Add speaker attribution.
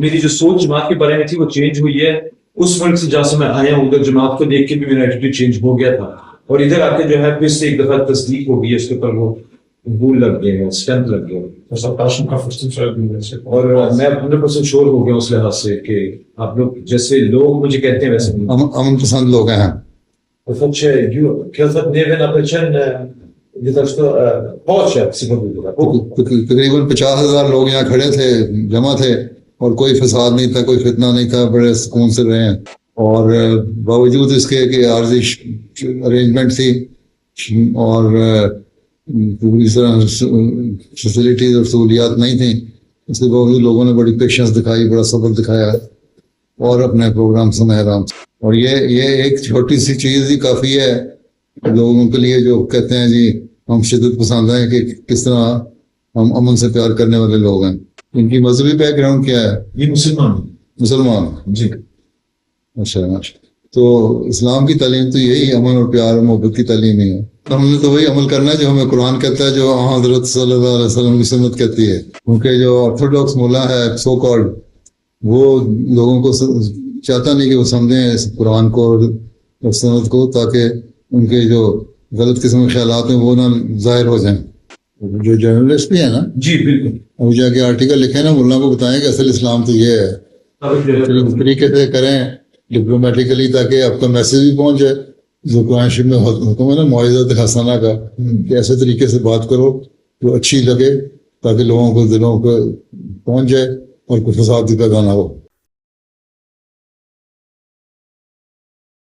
Speaker 1: میری جو سوچ جماعت کے بارے میں تھی وہ چینج ہوئی ہے. اس ملک سے جہاں سے میں آیا ہوں ادھر جماعت کو دیکھ کے بھی میرا ایٹیٹیوڈ چینج ہو گیا تھا, اور ادھر آ کے جو ہے پھر سے ایک دفعہ تصدیق ہو گئی ہے, اس کے اوپر وہ بھول لگ گئے ہیں, اسٹینپ لگ گیا. اور میں 100% شور ہو گیا اس لحاظ سے کہ آپ لوگ جیسے لوگ مجھے کہتے ہیں ویسے
Speaker 2: امن پسند لوگ ہیں. تقریباً 50,000 لوگ یہاں کھڑے تھے, جمع تھے, اور کوئی فساد نہیں تھا, کوئی فتنہ نہیں تھا, بڑے سکون سے رہے ہیں. اور باوجود اس کے کہ عارضی ارینجمنٹ تھی اور پوری طرح فیسلٹیز اور سہولیات نہیں تھیں, اس کے باوجود لوگوں نے بڑی پیشنس دکھائی, بڑا صبر دکھایا اور اپنے پروگرام سمے آرام سے. اور یہ ایک چھوٹی سی چیز ہی کافی ہے لوگوں کے لیے جو کہتے ہیں جی ہم شدت پسند ہیں, کہ کس طرح ہم امن سے پیار کرنے والے لوگ ہیں. ان کی مذہبی بیک گراؤنڈ کیا ہے؟
Speaker 1: یہ
Speaker 2: مسلمان.
Speaker 1: جی
Speaker 2: اچھا. تو اسلام کی تعلیم تو یہی امن اور پیار اور محبت کی تعلیم ہی ہے. ہم نے تو وہی عمل کرنا ہے جو ہمیں قرآن کہتا ہے, جو حضرت صلی اللہ علیہ وسلم کی سنت کہتی ہے. کیونکہ جو آرتھوڈاکس مولا ہے سو کالڈ, وہ لوگوں کو چاہتا نہیں کہ وہ سمجھیں اس قرآن کو اور سنت کو, تاکہ ان کے جو غلط قسم کے خیالات ہیں وہ نہ ظاہر ہو جائیں. جو جرنلسٹ بھی ہے نا,
Speaker 1: جی بالکل,
Speaker 2: وہ جا کے آرٹیکل لکھیں نا, ملا کو بتائیں کہ اصل اسلام تو یہ ہے. اس طریقے سے کریں ڈپلومیٹیکلی, تاکہ آپ کا میسج بھی پہنچ جائے. جو قرآن شریف میں حکم ہے نا معجزۃ حسنہ کا, کہ ایسے طریقے سے بات کرو جو اچھی لگے, تاکہ لوگوں کو دلوں کو پہنچ جائے اور کوئی فساد بھی پیدا نہ ہو.